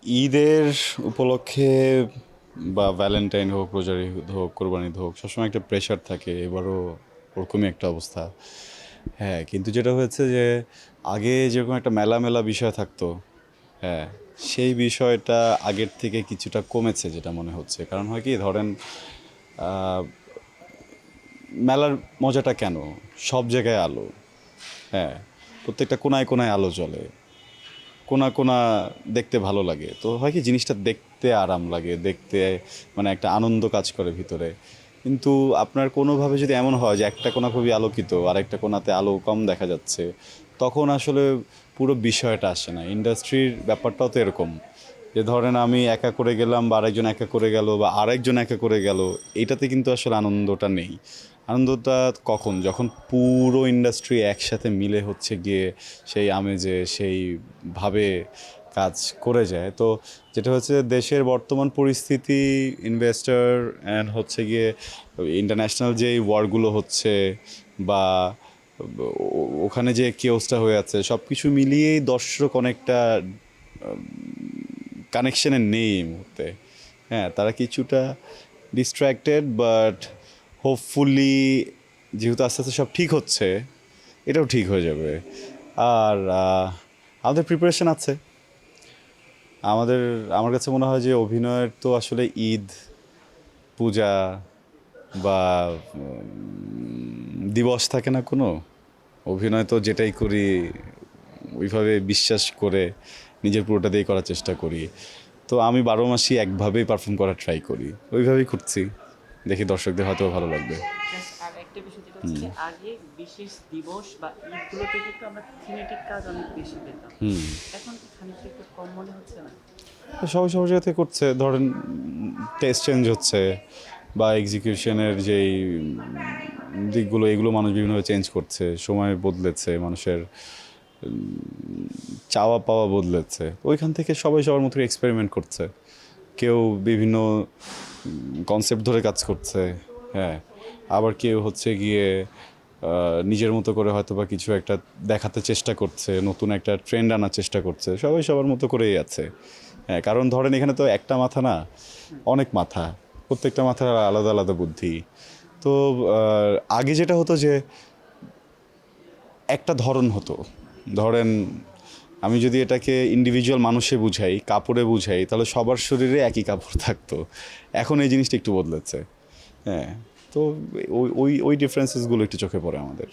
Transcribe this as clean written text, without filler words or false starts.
ঈদের উপলক্ষে বা ভ্যালেন্টাইন হোক, রোজার ঈদ হোক, কোরবানি ঈদ হোক, সবসময় একটা প্রেশার থাকে। এবারও ওরকমই একটা অবস্থা। হ্যাঁ, কিন্তু যেটা হয়েছে যে আগে যেরকম একটা মেলা মেলা বিষয় থাকতো, হ্যাঁ, সেই বিষয়টা আগের থেকে কিছুটা কমেছে যেটা মনে হচ্ছে। কারণ হয় কি, ধরেন মেলার মজাটা কেন, সব জায়গায় আলো, হ্যাঁ, প্রত্যেকটা কোনায় কোনায় আলো জ্বলে, কোনা কোনা দেখতে ভালো লাগে। তো হয় কি, জিনিসটা দেখতে আরাম লাগে, দেখতে মানে একটা আনন্দ কাজ করে ভিতরে। কিন্তু আপনার কোনোভাবে যদি এমন হয় যে একটা কোণা খুবই আলোকিত আর একটা কোণাতে আলো কম দেখা যাচ্ছে, তখন আসলে পুরো বিষয়টা আসে না। ইন্ডাস্ট্রির ব্যাপারটাও তো এরকম, যে ধরেন আমি একা করে গেলাম বা আরেকজন একা করে গেল বা আরেকজন একা করে গেল, এটাতে কিন্তু আসলে আনন্দটা নেই। আনন্দটা কখন, যখন পুরো ইন্ডাস্ট্রি একসাথে মিলে হচ্ছে গিয়ে সেই আমেজে সেইভাবে কাজ করে যায়। তো যেটা হচ্ছে, দেশের বর্তমান পরিস্থিতি, ইনভেস্টর অ্যান্ড হচ্ছে গিয়ে ইন্টারন্যাশনাল যেই ওয়ারগুলো হচ্ছে বা ওখানে যে কেওসটা হয়ে আছে, সব কিছু মিলিয়েই দর্শক অনেকটা কানেকশানে নেই এই মুহূর্তে। হ্যাঁ, তারা কিছুটা ডিস্ট্র্যাক্টেড, বাট হোপফুলি যেহেতু আস্তে আস্তে সব ঠিক হচ্ছে, এটাও ঠিক হয়ে যাবে। আর আমাদের প্রিপারেশন আছে। আমাদের আমার কাছে মনে হয় যে অভিনয়ের তো আসলে ঈদ, পূজা বা দিবস থাকে না কোনো। অভিনয় তো যেটাই করি ওইভাবে বিশ্বাস করে নিজের পুরোটা দিয়ে করার চেষ্টা করি। তো আমি 12 মাসই একভাবেই পারফর্ম করার ট্রাই করি, ওইভাবেই করছি। দেখি দর্শকদের হয়তো ভালো লাগবে। জাস্ট আর একটা বিষয় যেটা হচ্ছে যে আগে বিশেষ দিবস বা ঈদগুলোতে কিন্তু আমরা থিমেটিক কাজ অনেক বেশি পেতাম। এখন কি খানিকটা একটু কম মনে হচ্ছে না? সবাই সবার জায়গাতে করছে, ধরেন টেস্ট চেঞ্জ হচ্ছে বা এক্সিকিউশনের যেই দিকগুলো, এগুলো মানুষ বিভিন্নভাবে চেঞ্জ করছে, সময় বদলেছে, মানুষের চাওয়া পাওয়া বদলেছে। ওইখান থেকে সবাই সবার মতো এক্সপেরিমেন্ট করছে। কেউ বিভিন্ন কনসেপ্ট ধরে কাজ করছে, হ্যাঁ, আবার কেউ হচ্ছে গিয়ে নিজের মতো করে হয়তো বা কিছু একটা দেখাতে চেষ্টা করছে, নতুন একটা ট্রেন্ড আনার চেষ্টা করছে। সবাই সবার মতো করেই আছে। হ্যাঁ, কারণ ধরেন এখানে তো একটা মাথা না, অনেক মাথা, প্রত্যেকটা মাথার আলাদা আলাদা বুদ্ধি। তো আগে যেটা হতো যে একটা ধরন হতো, ধরেন আমি যদি এটাকে ইন্ডিভিজুয়াল মানুষে বুঝাই, কাপড়ে বুঝাই, তাহলে সবার শরীরে একই কাপড় থাকতো। এখন এই জিনিসটা একটু বদলেছে। হ্যাঁ, তো ওই ওই ওই ডিফারেন্সেসগুলো একটু চোখে পড়ে আমাদের।